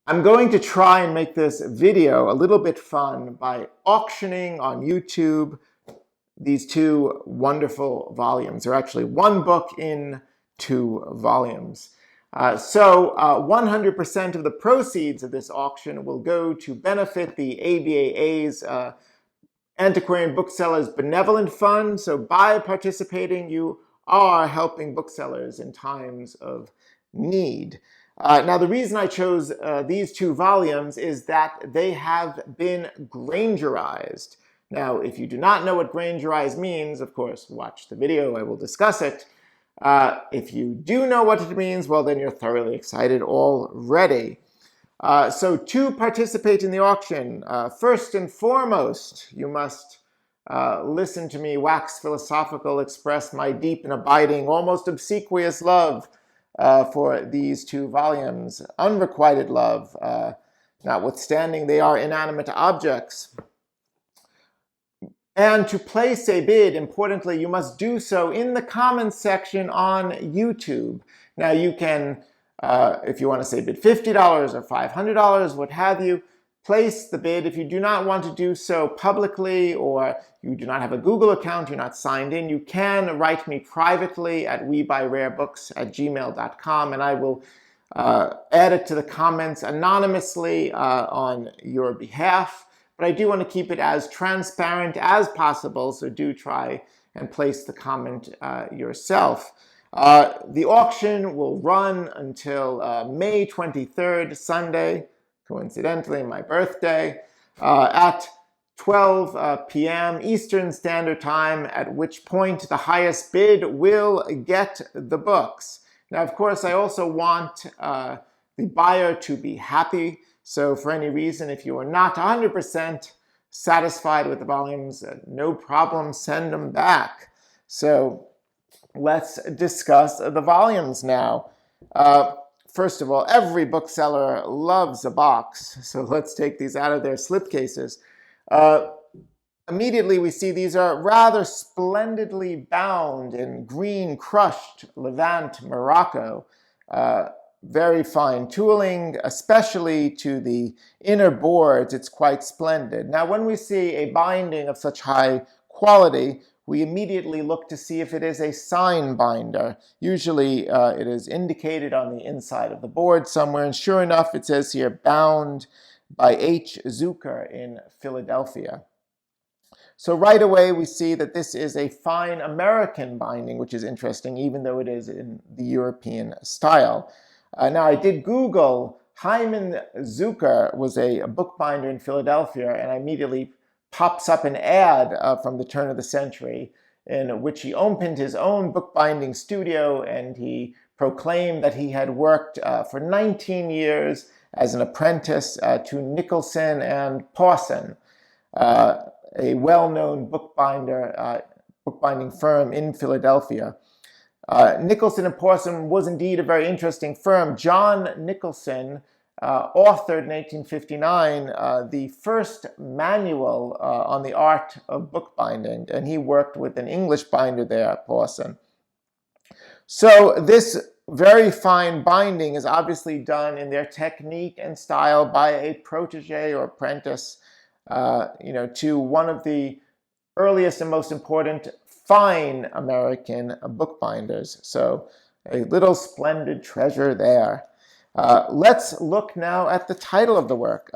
I'm going to try and make this video a little bit fun by auctioning on YouTube these two wonderful volumes. They're actually one book in two volumes. 100% of the proceeds of this auction will go to benefit the ABAA's Antiquarian Booksellers Benevolent Fund. So by participating, you are helping booksellers in times of need. Now, the reason I chose these two volumes is that they have been Grangerized. Now, if you do not know what Grangerized means, of course, watch the video, I will discuss it. If you do know what it means, well, then you're thoroughly excited already. So to participate in the auction, first and foremost, you must listen to me wax philosophical, express my deep and abiding, almost obsequious love for these two volumes, unrequited love, notwithstanding they are inanimate objects. And to place a bid, importantly, you must do so in the comments section on YouTube. Now you can, if you want to say bid $50 or $500, what have you, place the bid. If you do not want to do so publicly, or you do not have a Google account, you're not signed in, you can write me privately at webuyrarebooks@gmail.com, and I will add it to the comments anonymously on your behalf. But I do want to keep it as transparent as possible, so do try and place the comment yourself. The auction will run until May 23rd, Sunday, coincidentally my birthday, at 12 p.m. Eastern Standard Time, at which point the highest bid will get the books. Now, of course, I also want the buyer to be happy. So for any reason, if you are not 100% satisfied with the volumes, no problem, send them back. So let's discuss the volumes now. First of all, every bookseller loves a box. So let's take these out of their slipcases. Immediately we see these are rather splendidly bound in green crushed Levant Morocco. Very fine tooling, especially to the inner boards. It's quite splendid. Now, when we see a binding of such high quality, we immediately look to see if it is a sign binder. Usually it is indicated on the inside of the board somewhere, and sure enough, it says here, bound by H. Zucker in Philadelphia. So right away, we see that this is a fine American binding, which is interesting, even though it is in the European style. Now, I did Google. Hyman Zucker was a bookbinder in Philadelphia, and immediately pops up an ad from the turn of the century in which he opened his own bookbinding studio, and he proclaimed that he had worked for 19 years as an apprentice to Nicholson and Pawson, a well-known bookbinding firm in Philadelphia. Nicholson and Pawson was indeed a very interesting firm. John Nicholson authored in 1859 the first manual on the art of bookbinding, and he worked with an English binder there at Pawson. So this very fine binding is obviously done in their technique and style by a protege or apprentice, to one of the earliest and most important fine American bookbinders. So a little splendid treasure there. Let's look now at the title of the work.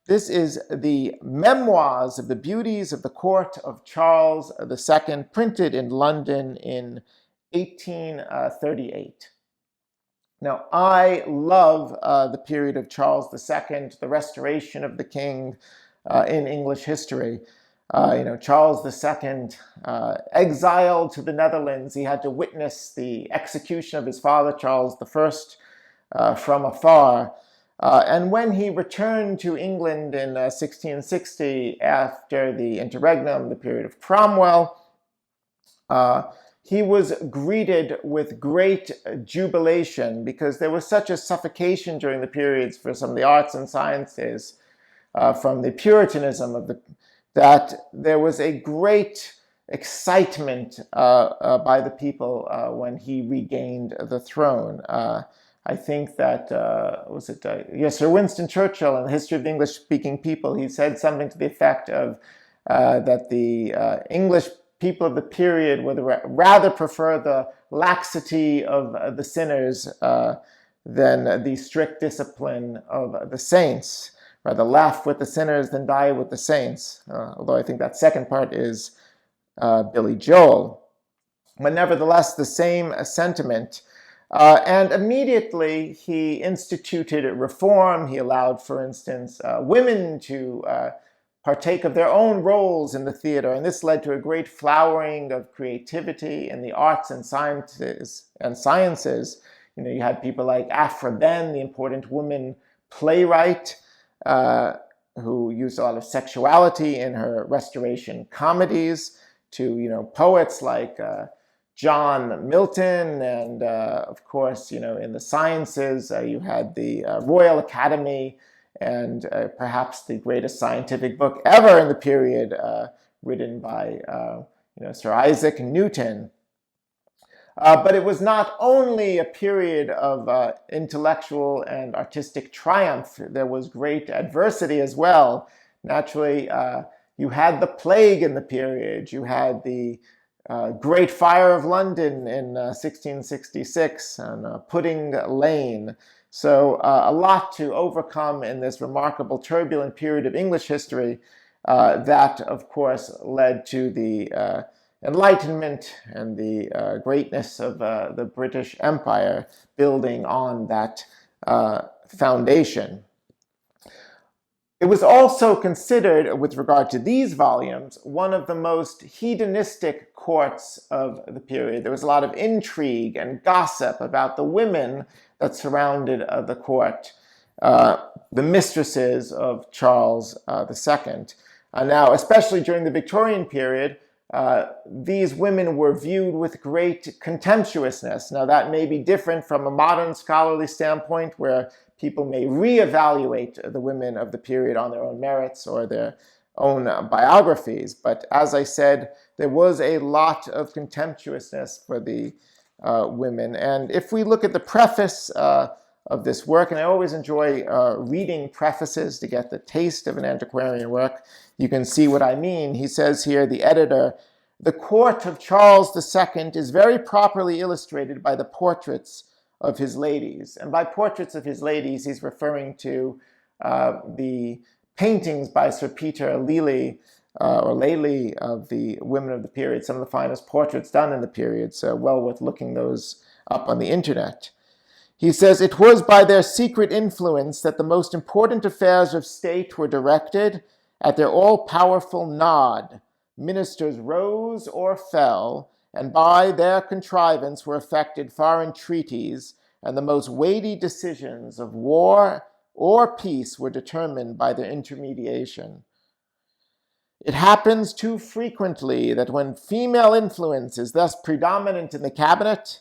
This is the Memoirs of the Beauties of the Court of Charles II, printed in London in 1838. Now, I love the period of Charles II, the restoration of the king in English history. Charles II, exiled to the Netherlands, he had to witness the execution of his father, Charles I, from afar. And when he returned to England in 1660, after the interregnum, the period of Cromwell, he was greeted with great jubilation, because there was such a suffocation during the periods for some of the arts and sciences from the Puritanism of that there was a great excitement by the people when he regained the throne. I think that, Sir Winston Churchill in the History of the English-Speaking People, he said something to the effect of that the English people of the period would rather prefer the laxity of the sinners than the strict discipline of the saints. Rather laugh with the sinners than die with the saints. Although I think that second part is Billy Joel. But nevertheless, the same sentiment. And immediately he instituted reform. He allowed, for instance, women to partake of their own roles in the theater, and this led to a great flowering of creativity in the arts and sciences. You had people like Aphra Behn, the important woman playwright, who used a lot of sexuality in her Restoration comedies, to poets like John Milton, and of course, in the sciences, you had the Royal Academy, and perhaps the greatest scientific book ever in the period, written by Sir Isaac Newton. But it was not only a period of intellectual and artistic triumph. There was great adversity as well. Naturally, you had the plague in the period. You had the Great Fire of London in 1666 on Pudding Lane. So a lot to overcome in this remarkable turbulent period of English history that, of course, led to the Enlightenment and the greatness of the British Empire, building on that foundation. It was also considered, with regard to these volumes, one of the most hedonistic courts of the period. There was a lot of intrigue and gossip about the women that surrounded the court, the mistresses of Charles II. Now, especially during the Victorian period, these women were viewed with great contemptuousness. Now, that may be different from a modern scholarly standpoint, where people may reevaluate the women of the period on their own merits or their own biographies. But as I said, there was a lot of contemptuousness for the women. And if we look at the preface of this work, and I always enjoy reading prefaces to get the taste of an antiquarian work, you can see what I mean. He says here, the editor, "The court of Charles II is very properly illustrated by the portraits of his ladies." And by portraits of his ladies, he's referring to the paintings by Sir Peter Lely, of the women of the period, some of the finest portraits done in the period, so well worth looking those up on the internet. He says, "It was by their secret influence that the most important affairs of state were directed. At their all-powerful nod, ministers rose or fell, and by their contrivance were effected foreign treaties, and the most weighty decisions of war or peace were determined by their intermediation. It happens too frequently that when female influence is thus predominant in the cabinet,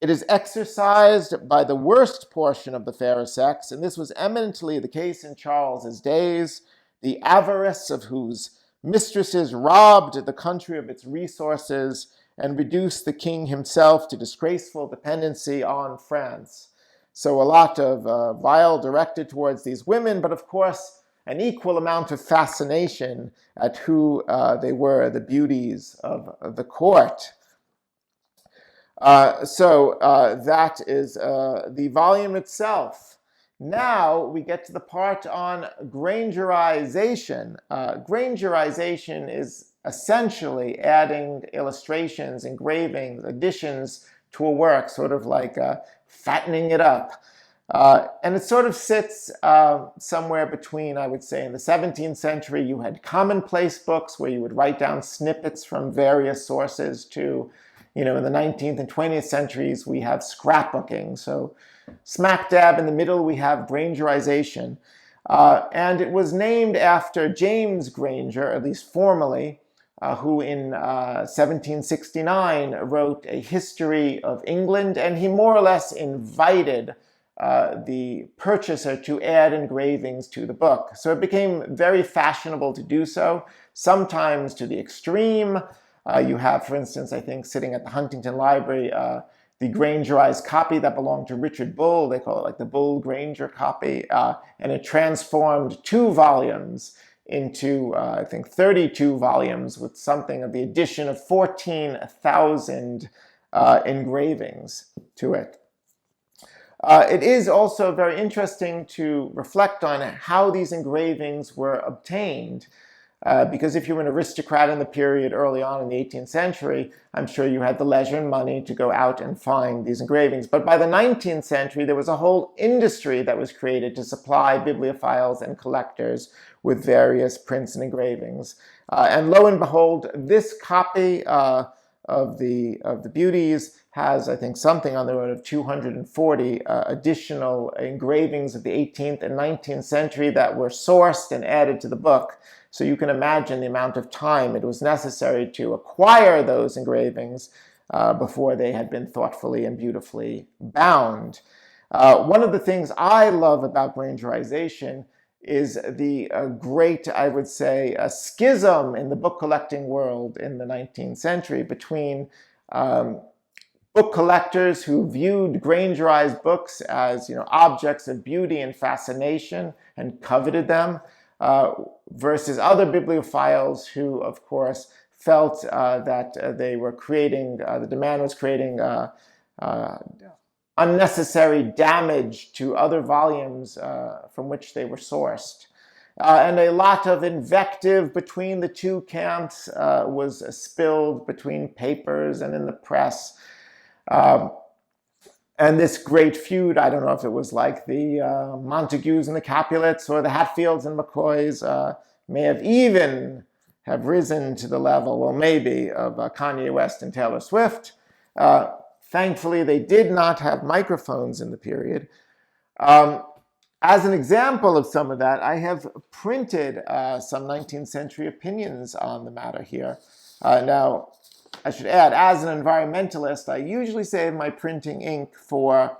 it is exercised by the worst portion of the fairer sex, and this was eminently the case in Charles's days, the avarice of whose mistresses robbed the country of its resources and reduced the king himself to disgraceful dependency on France." So a lot of vile directed towards these women, but of course an equal amount of fascination at who they were, the beauties of the court. So that is the volume itself. Now we get to the part on Grangerization. Grangerization is essentially adding illustrations, engravings, additions to a work, sort of like fattening it up. And it sort of sits somewhere between, I would say, in the 17th century, you had commonplace books where you would write down snippets from various sources to, in the 19th and 20th centuries, we have scrapbooking. So smack dab in the middle, we have Grangerization. And it was named after James Granger, at least formally, who in 1769 wrote a history of England, and he more or less invited the purchaser to add engravings to the book. So it became very fashionable to do so, sometimes to the extreme. You have, for instance, I think sitting at the Huntington Library, the Grangerized copy that belonged to Richard Bull. They call it like the Bull Granger copy. And it transformed 2 volumes into, I think, 32 volumes with something of the addition of 14,000 engravings to it. It is also very interesting to reflect on how these engravings were obtained. Because if you were an aristocrat in the period early on in the 18th century, I'm sure you had the leisure and money to go out and find these engravings. But by the 19th century, there was a whole industry that was created to supply bibliophiles and collectors with various prints and engravings. And lo and behold, this copy of the Beauties has, I think, something on the order of 240 additional engravings of the 18th and 19th century that were sourced and added to the book. So you can imagine the amount of time it was necessary to acquire those engravings before they had been thoughtfully and beautifully bound. One of the things I love about Grangerization is the great, I would say, schism in the book collecting world in the 19th century between book collectors who viewed Grangerized books as, objects of beauty and fascination and coveted them, versus other bibliophiles who, of course, felt that they were creating, the demand was creating unnecessary damage to other volumes from which they were sourced. And a lot of invective between the two camps was spilled between papers and in the press. And this great feud, I don't know if it was like the Montagues and the Capulets or the Hatfields and McCoys, may have even have risen to the level, well, maybe, of Kanye West and Taylor Swift. Thankfully, they did not have microphones in the period. As an example of some of that, I have printed some 19th century opinions on the matter here. Now, I should add, as an environmentalist, I usually save my printing ink for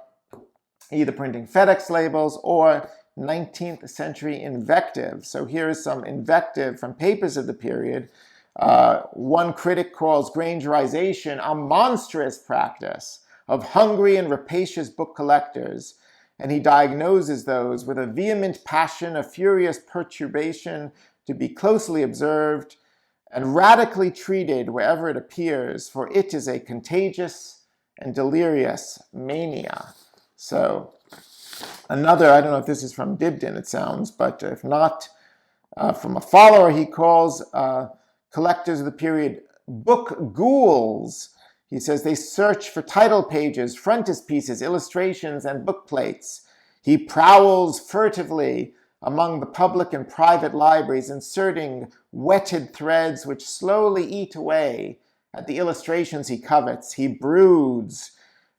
either printing FedEx labels or 19th century invective. So here is some invective from papers of the period. One critic calls Grangerization a monstrous practice of hungry and rapacious book collectors, and he diagnoses those with a vehement passion of furious perturbation to be closely observed and radically treated wherever it appears, for it is a contagious and delirious mania. So another, I don't know if this is from Dibdin, it sounds, but if not, from a follower, he calls collectors of the period book ghouls. He says they search for title pages, frontispieces, illustrations, and book plates. He prowls furtively among the public and private libraries, inserting wetted threads which slowly eat away at the illustrations he covets. He broods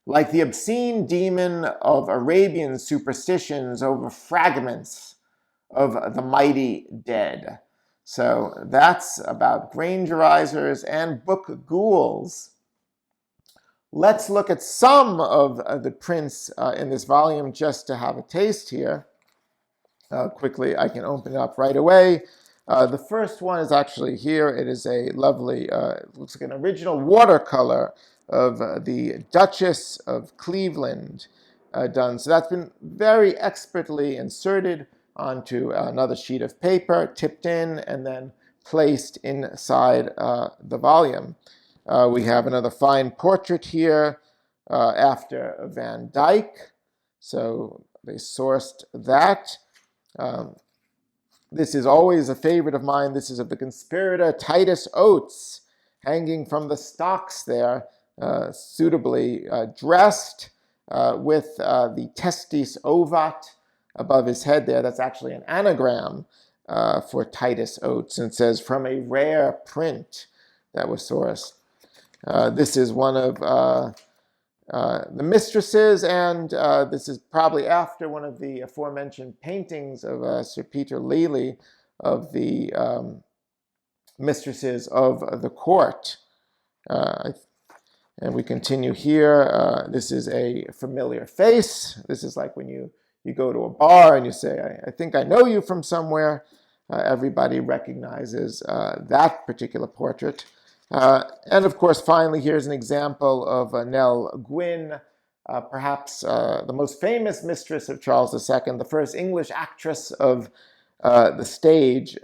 like the obscene demon of Arabian superstitions over fragments of the mighty dead. So that's about Grangerizers and book ghouls. Let's look at some of the prints in this volume just to have a taste here. Quickly, I can open it up right away. The first one is actually here. It is a lovely, looks like an original watercolor of the Duchess of Cleveland done. So that's been very expertly inserted onto another sheet of paper, tipped in, and then placed inside the volume. We have another fine portrait here after Van Dyck. So they sourced that. This is always a favorite of mine. This is of the conspirator Titus Oates, hanging from the stocks there, suitably dressed with the testis ovat above his head there. That's actually an anagram for Titus Oates, and it says, from a rare print that was sourced. This is one of the mistresses, and this is probably after one of the aforementioned paintings of Sir Peter Lely of the mistresses of the court. And we continue here. This is a familiar face. This is like when you go to a bar and you say, I think I know you from somewhere. Everybody recognizes that particular portrait. And of course, finally, here's an example of Nell Gwynn, perhaps the most famous mistress of Charles II, the first English actress of the stage.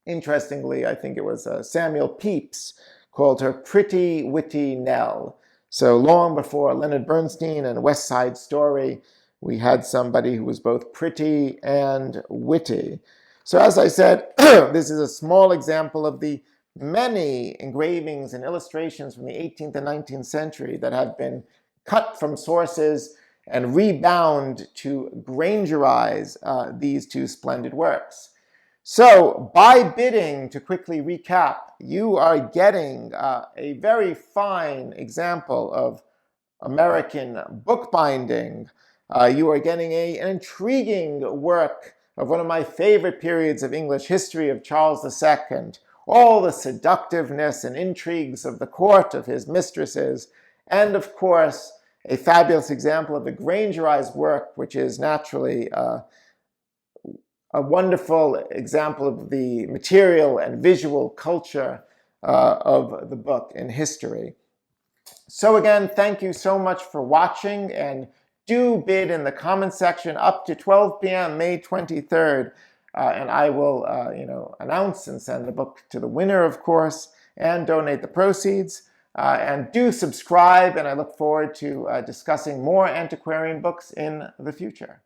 Interestingly, I think it was Samuel Pepys called her Pretty Witty Nell. So long before Leonard Bernstein and West Side Story, we had somebody who was both pretty and witty. So as I said, this is a small example of the many engravings and illustrations from the 18th and 19th century that have been cut from sources and rebound to Grangerize these two splendid works. So by bidding, to quickly recap, you are getting a very fine example of American bookbinding. You are getting an intriguing work of one of my favorite periods of English history of Charles II, all the seductiveness and intrigues of the court of his mistresses, and of course, a fabulous example of the Grangerized work, which is naturally a wonderful example of the material and visual culture of the book in history. So again, thank you so much for watching, and do bid in the comment section up to 12 p.m. May 23rd, and I will announce and send the book to the winner, of course, and donate the proceeds. And do subscribe, and I look forward to discussing more antiquarian books in the future.